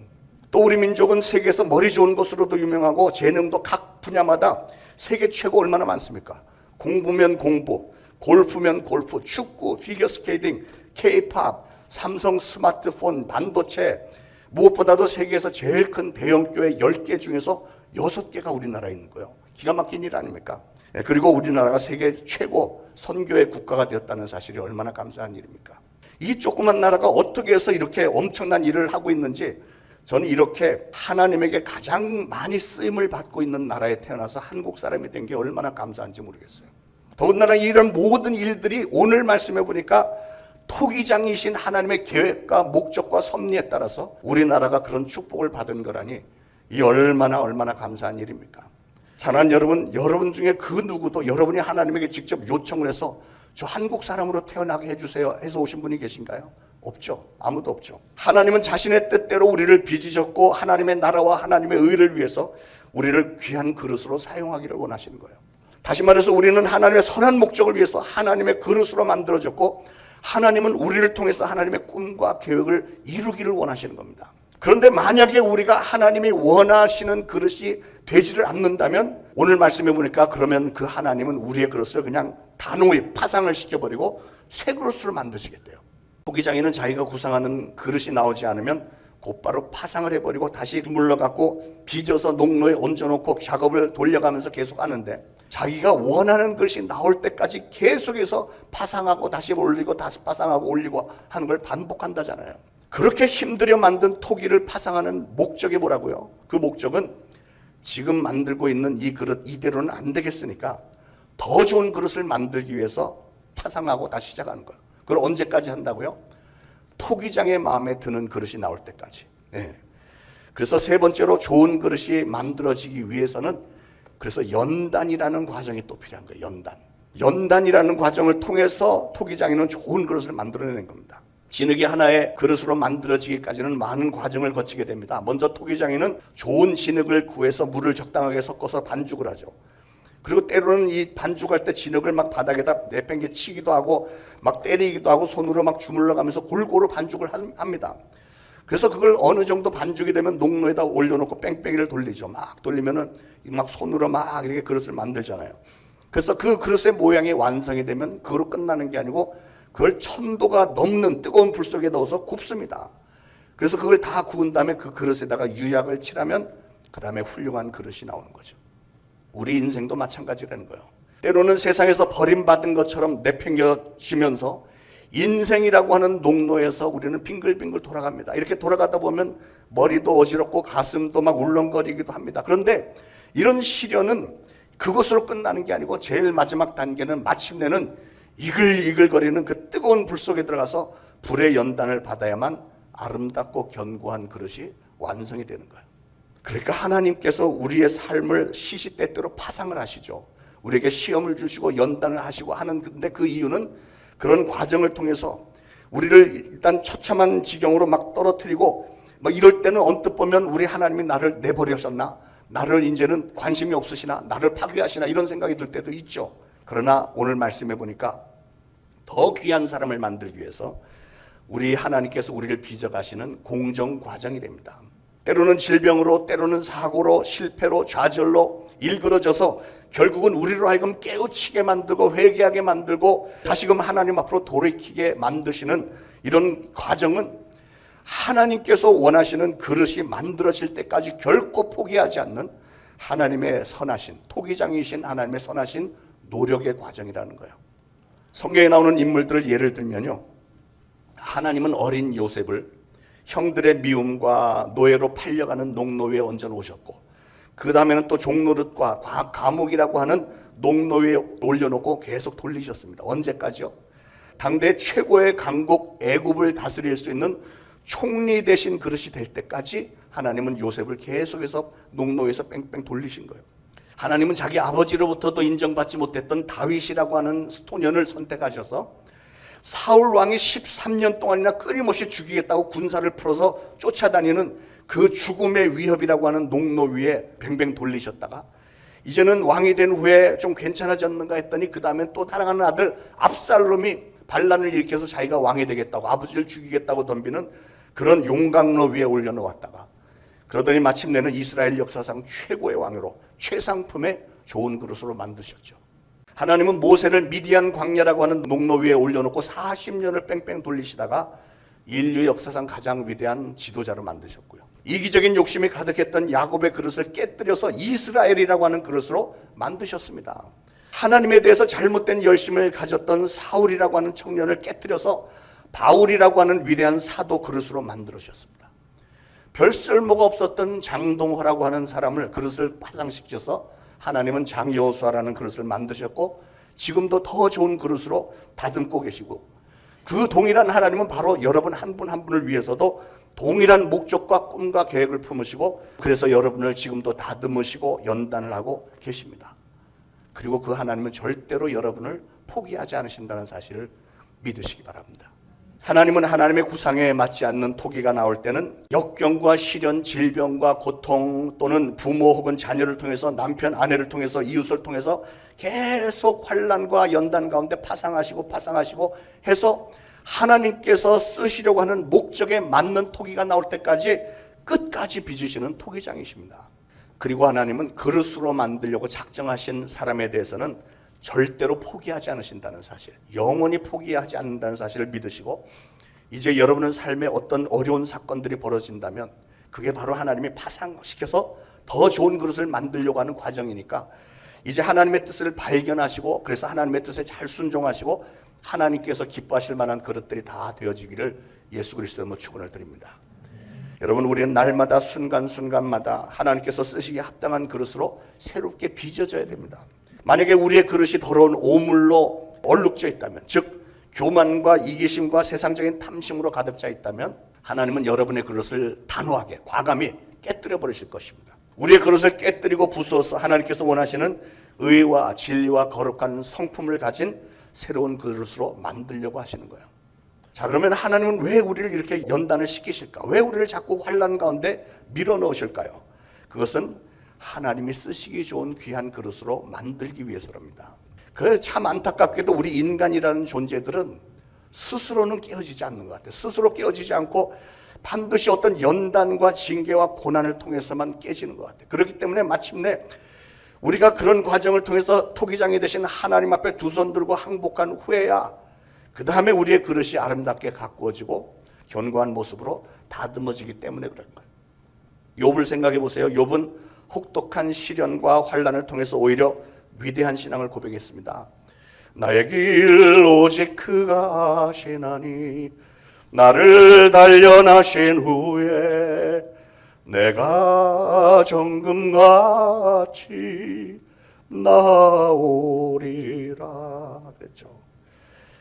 또 우리 민족은 세계에서 머리 좋은 것으로도 유명하고 재능도 각 분야마다 세계 최고 얼마나 많습니까? 공부면 공부, 골프면 골프, 축구, 피겨스케이팅, K-팝, 삼성 스마트폰, 반도체 무엇보다도 세계에서 제일 큰 대형 교회 10개 중에서 6개가 우리나라에 있는 거예요. 기가 막힌 일 아닙니까? 그리고 우리나라가 세계 최고 선교의 국가가 되었다는 사실이 얼마나 감사한 일입니까? 이 조그만 나라가 어떻게 해서 이렇게 엄청난 일을 하고 있는지 저는 이렇게 하나님에게 가장 많이 쓰임을 받고 있는 나라에 태어나서 한국 사람이 된 게 얼마나 감사한지 모르겠어요. 더군다나 이런 모든 일들이 오늘 말씀해 보니까 토기장이신 하나님의 계획과 목적과 섭리에 따라서 우리나라가 그런 축복을 받은 거라니 이 얼마나 감사한 일입니까? 사랑하는 여러분, 여러분 중에 그 누구도 여러분이 하나님에게 직접 요청을 해서 저 한국 사람으로 태어나게 해주세요 해서 오신 분이 계신가요? 없죠. 아무도 없죠. 하나님은 자신의 뜻대로 우리를 빚으셨고 하나님의 나라와 하나님의 의를 위해서 우리를 귀한 그릇으로 사용하기를 원하시는 거예요. 다시 말해서 우리는 하나님의 선한 목적을 위해서 하나님의 그릇으로 만들어졌고 하나님은 우리를 통해서 하나님의 꿈과 계획을 이루기를 원하시는 겁니다. 그런데 만약에 우리가 하나님이 원하시는 그릇이 되지를 않는다면 오늘 말씀해 보니까 그러면 그 하나님은 우리의 그릇을 그냥 단호히 파상을 시켜버리고 새 그릇으로 만드시겠대요. 토기장이는 자기가 구상하는 그릇이 나오지 않으면 곧바로 파상을 해버리고 다시 물러갖고 빚어서 농로에 얹어놓고 작업을 돌려가면서 계속 하는데 자기가 원하는 그릇이 나올 때까지 계속해서 파상하고 다시 올리고 다시 파상하고 올리고 하는 걸 반복한다잖아요. 그렇게 힘들여 만든 토기를 파상하는 목적이 뭐라고요? 그 목적은 지금 만들고 있는 이 그릇 이대로는 안 되겠으니까 더 좋은 그릇을 만들기 위해서 파상하고 다시 시작하는 거예요. 그걸 언제까지 한다고요? 토기장의 마음에 드는 그릇이 나올 때까지. 그래서 세 번째로 좋은 그릇이 만들어지기 위해서는 그래서 연단이라는 과정이 또 필요한 거예요. 연단이라는 과정을 통해서 토기장이는 좋은 그릇을 만들어내는 겁니다. 진흙이 하나의 그릇으로 만들어지기까지는 많은 과정을 거치게 됩니다. 먼저 토기장이는 좋은 진흙을 구해서 물을 적당하게 섞어서 반죽을 하죠. 그리고 때로는 이 반죽할 때 진흙을 막 바닥에다 내팽개치기도 하고 막 때리기도 하고 손으로 막 주물러가면서 골고루 반죽을 합니다. 그래서 그걸 어느 정도 반죽이 되면 농로에다 올려놓고 뺑뺑이를 돌리죠. 막 돌리면은 막 손으로 막 이렇게 그릇을 만들잖아요. 그래서 그 그릇의 모양이 완성이 되면 그거로 끝나는 게 아니고 그걸 1000도가 넘는 뜨거운 불 속에 넣어서 굽습니다. 그래서 그걸 다 구운 다음에 그 그릇에다가 유약을 칠하면 그 다음에 훌륭한 그릇이 나오는 거죠. 우리 인생도 마찬가지라는 거예요. 때로는 세상에서 버림받은 것처럼 내팽겨지면서 인생이라고 하는 농로에서 우리는 빙글빙글 돌아갑니다. 이렇게 돌아가다 보면 머리도 어지럽고 가슴도 막 울렁거리기도 합니다. 그런데 이런 시련은 그것으로 끝나는 게 아니고 제일 마지막 단계는 마침내는 이글이글거리는 그 뜨거운 불 속에 들어가서 불의 연단을 받아야만 아름답고 견고한 그릇이 완성이 되는 거예요. 그러니까 하나님께서 우리의 삶을 시시때때로 파상을 하시죠. 우리에게 시험을 주시고 연단을 하시고 하는 근데 그 이유는 그런 과정을 통해서 우리를 일단 처참한 지경으로 막 떨어뜨리고 막 이럴 때는 언뜻 보면 우리 하나님이 나를 내버리셨나 나를 이제는 관심이 없으시나, 나를 파괴하시나 이런 생각이 들 때도 있죠. 그러나 오늘 말씀해 보니까 더 귀한 사람을 만들기 위해서 우리 하나님께서 우리를 빚어가시는 공정 과정이랍니다. 때로는 질병으로, 때로는 사고로, 실패로, 좌절로 일그러져서 결국은 우리로 하여금 깨우치게 만들고 회개하게 만들고 다시금 하나님 앞으로 돌이키게 만드시는 이런 과정은 하나님께서 원하시는 그릇이 만들어질 때까지 결코 포기하지 않는 하나님의 선하신, 토기장이신 하나님의 선하신 노력의 과정이라는 거예요. 성경에 나오는 인물들을 예를 들면요, 하나님은 어린 요셉을 형들의 미움과 노예로 팔려가는 농노위에 얹어 놓으셨고, 그 다음에는 또 종노릇과 감옥이라고 하는 농노위에 올려놓고 계속 돌리셨습니다. 언제까지요? 당대 최고의 강국 애굽을 다스릴 수 있는 총리 대신 그릇이 될 때까지 하나님은 요셉을 계속해서 농노에서 뺑뺑 돌리신 거예요. 하나님은 자기 아버지로부터도 인정받지 못했던 다윗이라고 하는 소년을 선택하셔서 사울 왕이 13년 동안이나 끊임없이 죽이겠다고 군사를 풀어서 쫓아다니는 그 죽음의 위협이라고 하는 농노위에 뱅뱅 돌리셨다가 이제는 왕이 된 후에 좀 괜찮아졌는가 했더니 그 다음엔 또 사랑하는 아들 압살롬이 반란을 일으켜서 자기가 왕이 되겠다고, 아버지를 죽이겠다고 덤비는 그런 용광로 위에 올려놓았다가 그러더니 마침내는 이스라엘 역사상 최고의 왕으로 최상품의 좋은 그릇으로 만드셨죠. 하나님은 모세를 미디안 광야라고 하는 농로 위에 올려놓고 40년을 뺑뺑 돌리시다가 인류 역사상 가장 위대한 지도자로 만드셨고요. 이기적인 욕심이 가득했던 야곱의 그릇을 깨뜨려서 이스라엘이라고 하는 그릇으로 만드셨습니다. 하나님에 대해서 잘못된 열심을 가졌던 사울이라고 하는 청년을 깨뜨려서 바울이라고 하는 위대한 사도 그릇으로 만들어주셨습니다. 별 쓸모가 없었던 장동호라고 하는 사람을 그릇을 파상시켜서 하나님은 장여호수아라는 그릇을 만드셨고 지금도 더 좋은 그릇으로 다듬고 계시고 그 동일한 하나님은 바로 여러분 한 분 한 분을 위해서도 동일한 목적과 꿈과 계획을 품으시고 그래서 여러분을 지금도 다듬으시고 연단을 하고 계십니다. 그리고 그 하나님은 절대로 여러분을 포기하지 않으신다는 사실을 믿으시기 바랍니다. 하나님은 하나님의 구상에 맞지 않는 토기가 나올 때는 역경과 시련, 질병과 고통 또는 부모 혹은 자녀를 통해서 남편, 아내를 통해서 이웃을 통해서 계속 환난과 연단 가운데 파상하시고 해서 하나님께서 쓰시려고 하는 목적에 맞는 토기가 나올 때까지 끝까지 빚으시는 토기장이십니다. 그리고 하나님은 그릇으로 만들려고 작정하신 사람에 대해서는 절대로 포기하지 않으신다는 사실, 영원히 포기하지 않는다는 사실을 믿으시고 이제 여러분의 삶에 어떤 어려운 사건들이 벌어진다면 그게 바로 하나님이 파상시켜서 더 좋은 그릇을 만들려고 하는 과정이니까 이제 하나님의 뜻을 발견하시고 그래서 하나님의 뜻에 잘 순종하시고 하나님께서 기뻐하실 만한 그릇들이 다 되어지기를 예수 그리스도로 축원을 드립니다. 여러분, 우리는 날마다 순간순간마다 하나님께서 쓰시기에 합당한 그릇으로 새롭게 빚어져야 됩니다. 만약에 우리의 그릇이 더러운 오물로 얼룩져 있다면, 즉 교만과 이기심과 세상적인 탐심으로 가득 차 있다면 하나님은 여러분의 그릇을 단호하게 과감히 깨뜨려 버리실 것입니다. 우리의 그릇을 깨뜨리고 부수어서 하나님께서 원하시는 의와 진리와 거룩한 성품을 가진 새로운 그릇으로 만들려고 하시는 거예요. 자, 그러면 하나님은 왜 우리를 이렇게 연단을 시키실까? 왜 우리를 자꾸 환난 가운데 밀어넣으실까요? 그것은 하나님이 쓰시기 좋은 귀한 그릇으로 만들기 위해서랍니다. 그래서 참 안타깝게도 우리 인간이라는 존재들은 스스로는 깨어지지 않는 것 같아요. 스스로 깨어지지 않고 반드시 어떤 연단과 징계와 고난을 통해서만 깨지는 것 같아요. 그렇기 때문에 마침내 우리가 그런 과정을 통해서 토기장이 되신 하나님 앞에 두 손 들고 항복한 후에야 그 다음에 우리의 그릇이 아름답게 가꾸어지고 견고한 모습으로 다듬어지기 때문에 그런 거예요. 욥을 생각해 보세요. 욥은 혹독한 시련과 환난을 통해서 오히려 위대한 신앙을 고백했습니다. 나의 길 오직 그가 아시나니 나를 단련하신 후에 내가 정금같이 나오리라 그랬죠.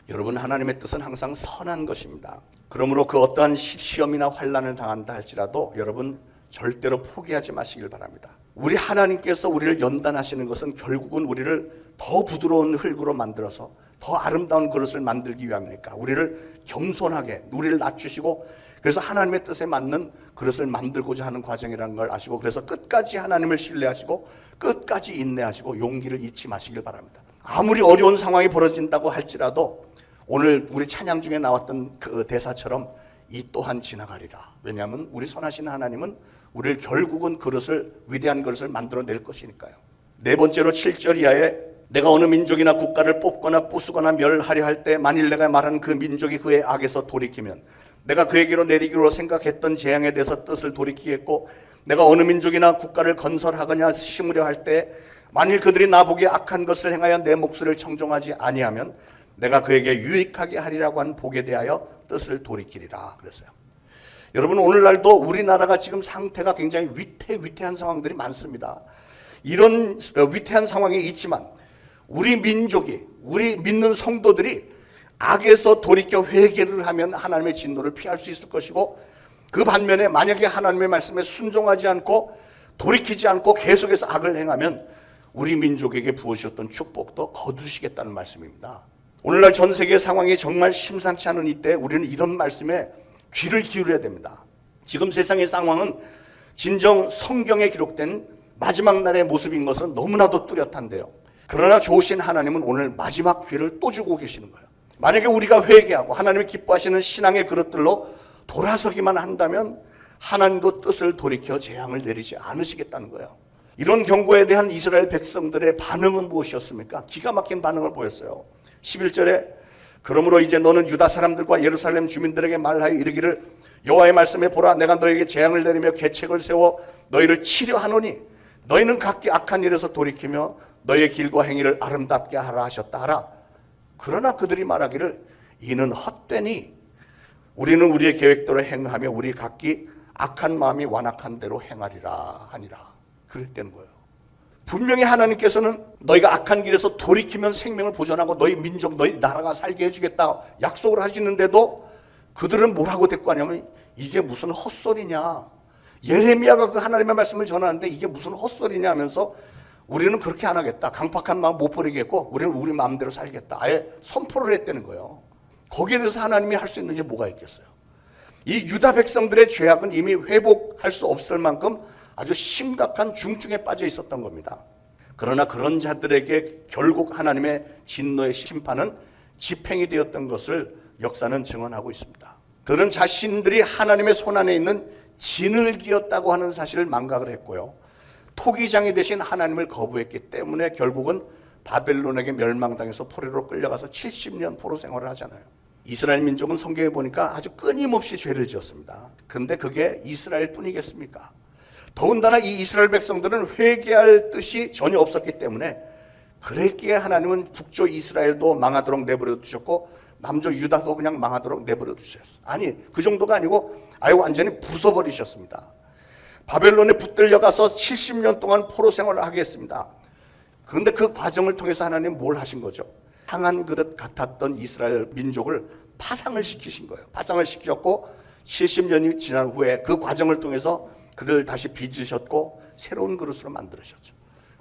여러분, 하나님의 뜻은 항상 선한 것입니다. 그러므로 그 어떠한 시험이나 환난을 당한다 할지라도 여러분 절대로 포기하지 마시길 바랍니다. 우리 하나님께서 우리를 연단하시는 것은 결국은 우리를 더 부드러운 흙으로 만들어서 더 아름다운 그릇을 만들기 위함이니까 우리를 겸손하게 우리를 낮추시고 그래서 하나님의 뜻에 맞는 그릇을 만들고자 하는 과정이라는 걸 아시고, 그래서 끝까지 하나님을 신뢰하시고 끝까지 인내하시고 용기를 잊지 마시길 바랍니다. 아무리 어려운 상황이 벌어진다고 할지라도 오늘 우리 찬양 중에 나왔던 그 대사처럼 이 또한 지나가리라. 왜냐하면 우리 선하신 하나님은 우리를 결국은 그릇을, 위대한 그릇을 만들어낼 것이니까요. 네 번째로 7절 이하에 내가 어느 민족이나 국가를 뽑거나 부수거나 멸하려 할 때 만일 내가 말한 그 민족이 그의 악에서 돌이키면 내가 그에게로 내리기로 생각했던 재앙에 대해서 뜻을 돌이키겠고, 내가 어느 민족이나 국가를 건설하거나 심으려 할 때 만일 그들이 나보기에 악한 것을 행하여 내 목소리를 청종하지 아니하면 내가 그에게 유익하게 하리라고 한 복에 대하여 뜻을 돌이키리라 그랬어요. 여러분, 오늘날도 우리나라가 지금 상태가 굉장히 위태한 상황들이 많습니다. 이런 위태한 상황이 있지만 우리 민족이, 우리 믿는 성도들이 악에서 돌이켜 회개를 하면 하나님의 진노를 피할 수 있을 것이고, 그 반면에 만약에 하나님의 말씀에 순종하지 않고 돌이키지 않고 계속해서 악을 행하면 우리 민족에게 부어주셨던 축복도 거두시겠다는 말씀입니다. 오늘날 전 세계 상황이 정말 심상치 않은 이때 우리는 이런 말씀에 귀를 기울여야 됩니다. 지금 세상의 상황은 진정 성경에 기록된 마지막 날의 모습인 것은 너무나도 뚜렷한데요. 그러나 좋으신 하나님은 오늘 마지막 기회를 또 주고 계시는 거예요. 만약에 우리가 회개하고 하나님이 기뻐하시는 신앙의 그릇들로 돌아서기만 한다면 하나님도 뜻을 돌이켜 재앙을 내리지 않으시겠다는 거예요. 이런 경고에 대한 이스라엘 백성들의 반응은 무엇이었습니까? 기가 막힌 반응을 보였어요. 11절에 그러므로 이제 너는 유다 사람들과 예루살렘 주민들에게 말하여 이르기를 여호와의 말씀에 보라, 내가 너에게 재앙을 내리며 계책을 세워 너희를 치려 하노니 너희는 각기 악한 일에서 돌이키며 너희의 길과 행위를 아름답게 하라 하셨다 하라. 그러나 그들이 말하기를 이는 헛되니 우리는 우리의 계획대로 행하며 우리 각기 악한 마음이 완악한 대로 행하리라 하니라. 그랬다는 거예요. 분명히 하나님께서는 너희가 악한 길에서 돌이키면 생명을 보존하고 너희 민족, 너희 나라가 살게 해주겠다 약속을 하시는데도 그들은 뭐라고 대꾸하냐면 이게 무슨 헛소리냐. 예레미야가 그 하나님의 말씀을 전하는데 이게 무슨 헛소리냐 하면서 우리는 그렇게 안 하겠다. 강팍한 마음 못 버리겠고 우리는 우리 마음대로 살겠다. 아예 선포를 했다는 거예요. 거기에 대해서 하나님이 할 수 있는 게 뭐가 있겠어요? 이 유다 백성들의 죄악은 이미 회복할 수 없을 만큼 아주 심각한 중증에 빠져 있었던 겁니다. 그러나 그런 자들에게 결국 하나님의 진노의 심판은 집행이 되었던 것을 역사는 증언하고 있습니다. 그들은 자신들이 하나님의 손안에 있는 진흙이었다고 하는 사실을 망각을 했고요. 토기장이 되신 하나님을 거부했기 때문에 결국은 바벨론에게 멸망당해서 포로로 끌려가서 70년 포로 생활을 하잖아요. 이스라엘 민족은 성경에 보니까 아주 끊임없이 죄를 지었습니다. 근데 그게 이스라엘 뿐이겠습니까? 더군다나 이 이스라엘 백성들은 회개할 뜻이 전혀 없었기 때문에 그랬기에 하나님은 북쪽 이스라엘도 망하도록 내버려 두셨고 남쪽 유다도 그냥 망하도록 내버려 두셨어요. 아니, 그 정도가 아니고 아예 완전히 부숴버리셨습니다. 바벨론에 붙들려가서 70년 동안 포로 생활을 하게 했습니다. 그런데 그 과정을 통해서 하나님 뭘 하신 거죠? 상한 그릇 같았던 이스라엘 민족을 파상을 시키신 거예요. 파상을 시켰고 70년이 지난 후에 그 과정을 통해서 그들을 다시 빚으셨고 새로운 그릇으로 만들으셨죠.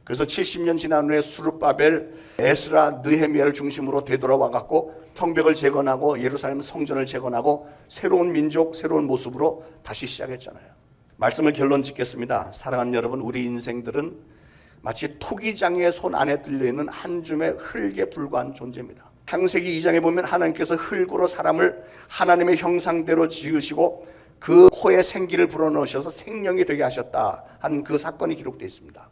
그래서 70년 지난 후에 수르바벨, 에스라, 느헤미야를 중심으로 되돌아와 갖고 성벽을 재건하고 예루살렘 성전을 재건하고 새로운 민족, 새로운 모습으로 다시 시작했잖아요. 말씀을 결론 짓겠습니다. 사랑하는 여러분, 우리 인생들은 마치 토기장의 손 안에 들려있는 한 줌의 흙에 불과한 존재입니다. 창세기 2장에 보면 하나님께서 흙으로 사람을 하나님의 형상대로 지으시고 그 코에 생기를 불어넣으셔서 생명이 되게 하셨다 하는 그 사건이 기록되어 있습니다.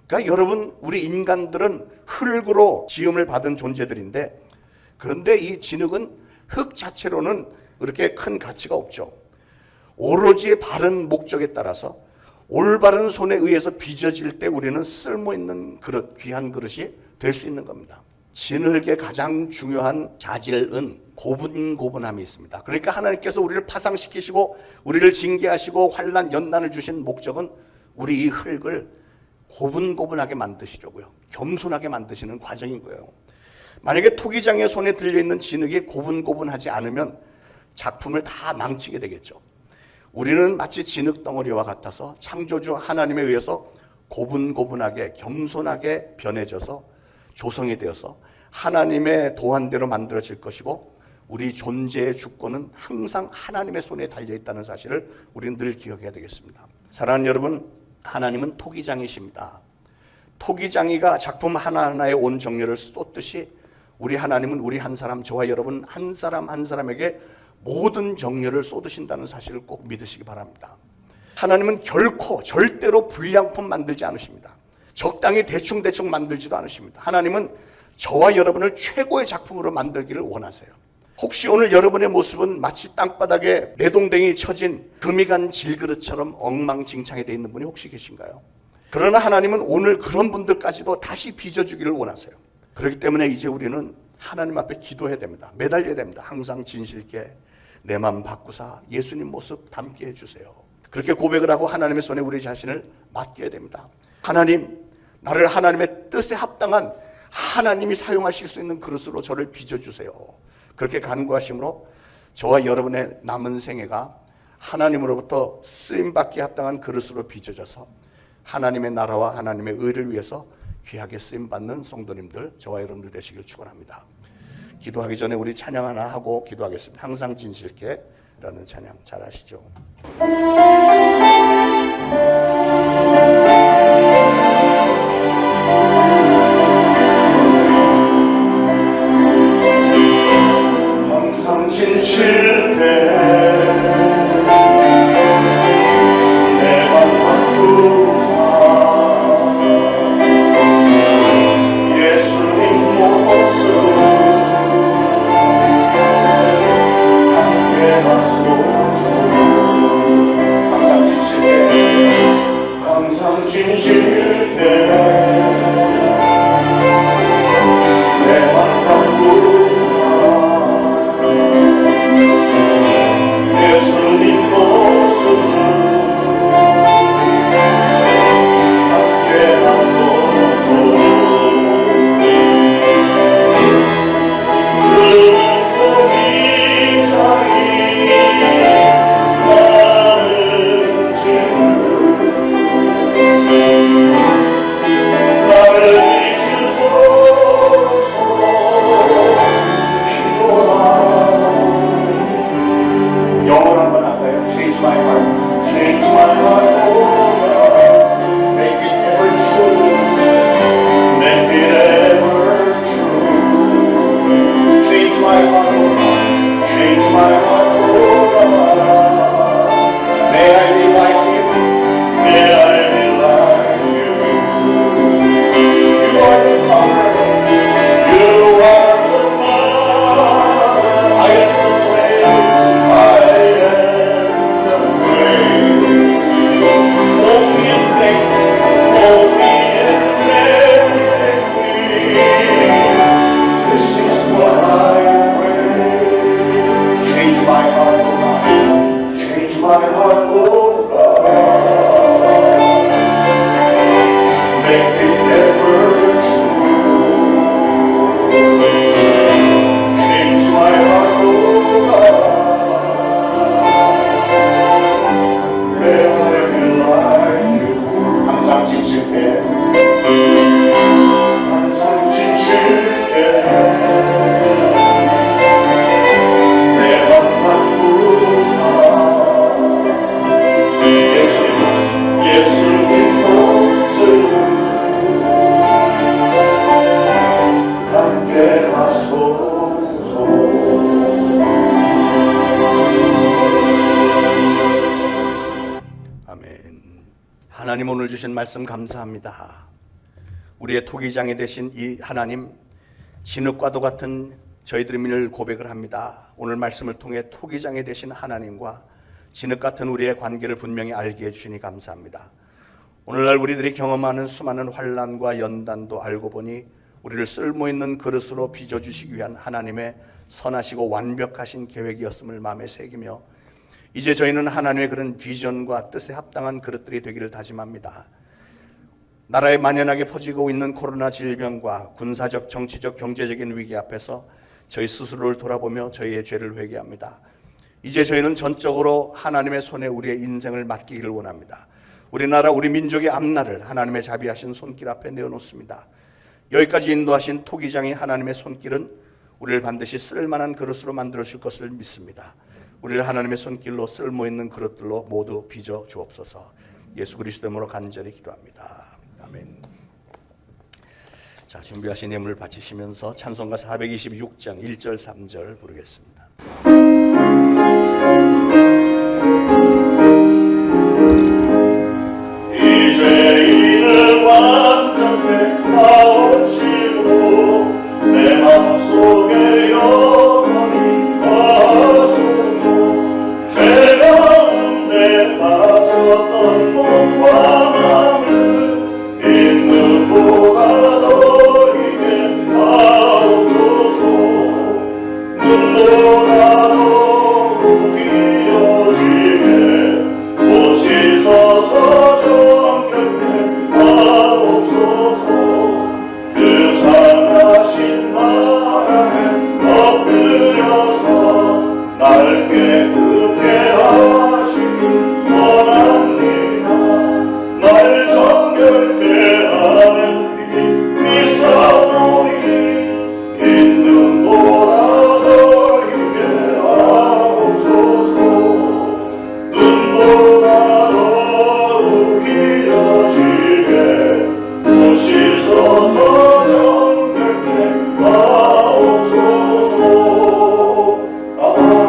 그러니까 여러분, 우리 인간들은 흙으로 지음을 받은 존재들인데, 그런데 이 진흙은 흙 자체로는 그렇게 큰 가치가 없죠. 오로지 바른 목적에 따라서 올바른 손에 의해서 빚어질 때 우리는 쓸모있는 그릇, 귀한 그릇이 될 수 있는 겁니다. 진흙의 가장 중요한 자질은 고분고분함이 있습니다. 그러니까 하나님께서 우리를 파상시키시고 우리를 징계하시고 환난, 연난을 주신 목적은 우리 이 흙을 고분고분하게 만드시려고요. 겸손하게 만드시는 과정인 거예요. 만약에 토기장의 손에 들려있는 진흙이 고분고분하지 않으면 작품을 다 망치게 되겠죠. 우리는 마치 진흙 덩어리와 같아서 창조주 하나님에 의해서 고분고분하게 겸손하게 변해져서 조성이 되어서 하나님의 도안대로 만들어질 것이고 우리 존재의 주권은 항상 하나님의 손에 달려있다는 사실을 우리는 늘 기억해야 되겠습니다. 사랑하는 여러분, 하나님은 토기장이십니다. 토기장이가 작품 하나하나에 온 정열을 쏟듯이 우리 하나님은 우리 한 사람, 저와 여러분 한 사람 한 사람에게 모든 정열을 쏟으신다는 사실을 꼭 믿으시기 바랍니다. 하나님은 결코 절대로 불량품 만들지 않으십니다. 적당히 대충 만들지도 않으십니다. 하나님은 저와 여러분을 최고의 작품으로 만들기를 원하세요. 혹시 오늘 여러분의 모습은 마치 땅바닥에 내동댕이 쳐진 금이 간 질그릇처럼 엉망진창이 되어 있는 분이 혹시 계신가요? 그러나 하나님은 오늘 그런 분들까지도 다시 빚어주기를 원하세요. 그렇기 때문에 이제 우리는 하나님 앞에 기도해야 됩니다. 매달려야 됩니다. 항상 진실 있게 내 마음 바꾸사 예수님 모습 담게 해주세요. 그렇게 고백을 하고 하나님의 손에 우리 자신을 맡겨야 됩니다. 하나님, 나를 하나님의 뜻에 합당한 하나님이 사용하실 수 있는 그릇으로 저를 빚어주세요. 그렇게 간구하심으로 저와 여러분의 남은 생애가 하나님으로부터 쓰임받기에 합당한 그릇으로 빚어져서 하나님의 나라와 하나님의 의를 위해서 귀하게 쓰임받는 성도님들, 저와 여러분들 되시길 축원합니다. 기도하기 전에 우리 찬양 하나 하고 기도하겠습니다. 항상 진실 있게 라는 찬양 잘 아시죠? 항상 진실해 내 맘 바꾸사 예수님 모습 함께 하소서. 항상 진실해 항상 진실해 내 맘 바꾸사 예수님 모습 함께 하소서. 그 고기자리 나는 지금 나를 잊으소서 기도하오. 영어로 한번 할까요? Change my heart, change my heart, oh God. Make it ever true, make it ever true. Change my heart, oh God, change my heart, oh God. May I be like you, may I be like you. You are the power, you are the power. I am the clay, I am the clay. Mold me and make me, mold me and make me. This is what I pray. Change my heart, oh God. Change my heart, oh God. Make it ever true. Change my heart, oh God. May I be like you. 항상 진실해 항상 진실해 내 맘 바꾸사 예수님 모습 함께 하소서. 아멘. 하나님 오늘 주신 말씀 감사합니다. 우리의 토기장이 되신 이 하나님, 진흙과도 같은 저희들이 늘 고백을 합니다. 오늘 말씀을 통해 토기장이 되신 하나님과 진흙 같은 우리의 관계를 분명히 알게 해주시니 감사합니다. 오늘날 우리들이 경험하는 수많은 환난과 연단도 알고 보니 우리를 쓸모있는 그릇으로 빚어주시기 위한 하나님의 선하시고 완벽하신 계획이었음을 마음에 새기며 이제 저희는 하나님의 그런 비전과 뜻에 합당한 그릇들이 되기를 다짐합니다. 나라에 만연하게 퍼지고 있는 코로나 질병과 군사적, 정치적, 경제적인 위기 앞에서 저희 스스로를 돌아보며 저희의 죄를 회개합니다. 이제 저희는 전적으로 하나님의 손에 우리의 인생을 맡기기를 원합니다. 우리나라, 우리 민족의 앞날을 하나님의 자비하신 손길 앞에 내어놓습니다. 여기까지 인도하신 토기장의 하나님의 손길은 우리를 반드시 쓸만한 그릇으로 만들어 줄 것을 믿습니다. 우리를 하나님의 손길로 쓸모 있는 그릇들로 모두 빚어 주옵소서. 예수 그리스도 이름으로 간절히 기도합니다. 아멘. 자, 준비하신 예물을 바치시면서 찬송가 426장 1절 3절 부르겠습니다. 이제 이는 완전히 나오시고 내 맘속에 영원히 가소서. 죄 가운데 빠졌던 몸과 마음을 있는 보다 너에게 하옵소서. 눈보다 더욱 비어지게 오시소서. 정결케 하옵소서. 그 상하신 나라에 엎드려서 날 깨끗게 하시기 원합니다. 날 정결케 하는 피 싸우니 있는 보다 너에게 하옵소서. 눈보다 더욱 비어지게 오시소서. 정결케 하옵소서. 아멘.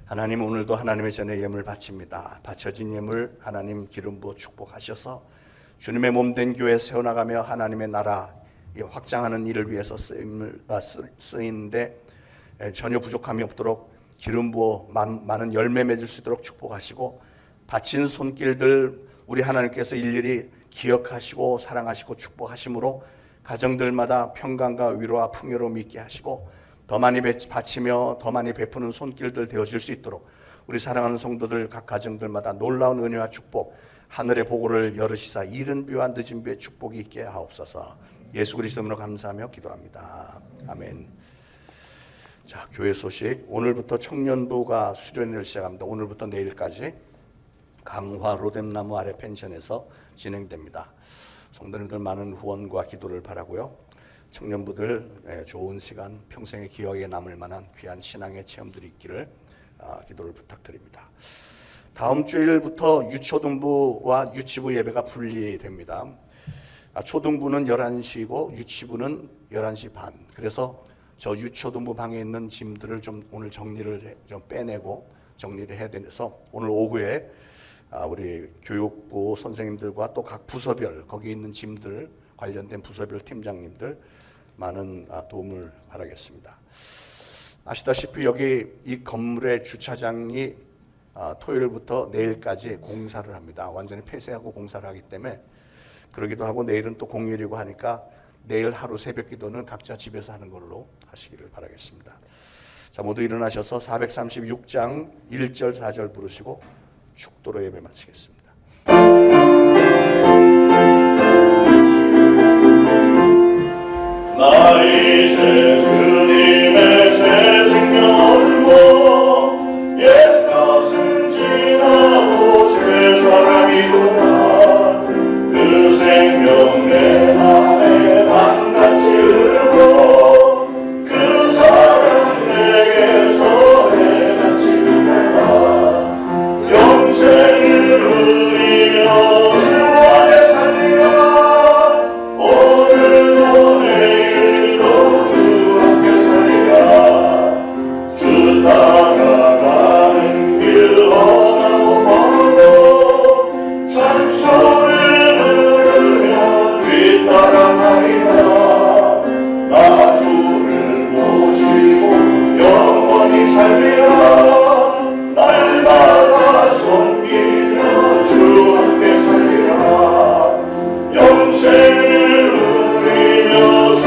하나님, 오늘도 하나님의 전에 예물 바칩니다. 바쳐진 예물 하나님 기름 부어 축복하셔서 주님의 몸된 교회 세워나가며 하나님의 나라 확장하는 일을 위해서 쓰이는데 전혀 부족함이 없도록 기름 부어 많은 열매 맺을 수 있도록 축복하시고, 바친 손길들 우리 하나님께서 일일이 기억하시고 사랑하시고 축복하심으로 가정들마다 평강과 위로와 풍요로움이 있게 하시고, 더 많이 바치며 더 많이 베푸는 손길들 되어질 수 있도록 우리 사랑하는 성도들 각 가정들마다 놀라운 은혜와 축복, 하늘의 보고를 열으시사 이른 비와 늦은 비의 축복이 있게 하옵소서. 예수 그리스도 이름으로 감사하며 기도합니다. 아멘. 자, 교회 소식. 오늘부터 청년부가 수련회를 시작합니다. 오늘부터 내일까지 강화 로뎀나무 아래 펜션에서 진행됩니다. 성도님들 많은 후원과 기도를 바라고요. 청년부들 좋은 시간, 평생의 기억에 남을 만한 귀한 신앙의 체험들이 있기를 기도를 부탁드립니다. 다음 주일부터 유초등부와 유치부 예배가 분리됩니다. 초등부는 11시고 유치부는 11시 반. 그래서 저 유초등부 방에 있는 짐들을 좀 오늘 좀 빼내고 정리를 해야 돼서 오늘 오후에 우리 교육부 선생님들과 또 각 부서별 거기 있는 짐들 관련된 부서별 팀장님들 많은 도움을 바라겠습니다. 아시다시피 여기 이 건물의 주차장이 토요일부터 내일까지 공사를 합니다. 완전히 폐쇄하고 공사를 하기 때문에 그러기도 하고 내일은 또 공휴일이고 하니까 내일 하루 새벽 기도는 각자 집에서 하는 걸로 하시기를 바라겠습니다. 자, 모두 일어나셔서 436장 1절 4절 부르시고 축도로 예배 마치겠습니다. 나 이제 주님의 새 생명을 얻고 옛 것은 지나고 새 사람이 되라. 그 생명 내 맘에 밤같이 흐르고 그 사랑 내게서 해같이 빛나다. 영생을 누리며 주 안에 살리라. 오늘도 내일도 주 함께 살리라. 주 따라가는 길 험하고 멀고 찬송을 부르며 뒤따라가리라. 나 주를 모시고 영원히 살리라. 날마다 섬기며 주 함께 살리라. 영생을 누리며 주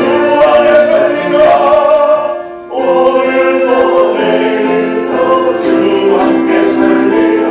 안에 살리라. 오늘도 내일도 주 함께 살리라.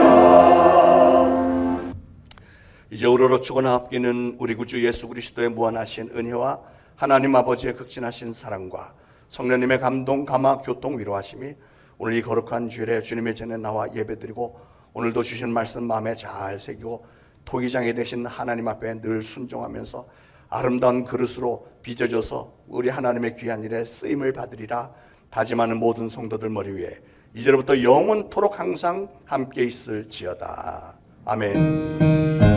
이제 우러러 죽어나 앞기는 우리 구주 예수 그리스도의 무한하신 은혜와 하나님 아버지의 극진하신 사랑과 성령님의 감동, 감화, 교통, 위로하심이 오늘 이 거룩한 주일에 주님의 전에 나와 예배드리고 오늘도 주신 말씀 마음에 잘 새기고 토기장이 되신 하나님 앞에 늘 순종하면서 아름다운 그릇으로 빚어져서 우리 하나님의 귀한 일에 쓰임을 받으리라 다짐하는 모든 성도들 머리 위에 이제로부터 영원토록 항상 함께 있을지어다. 아멘.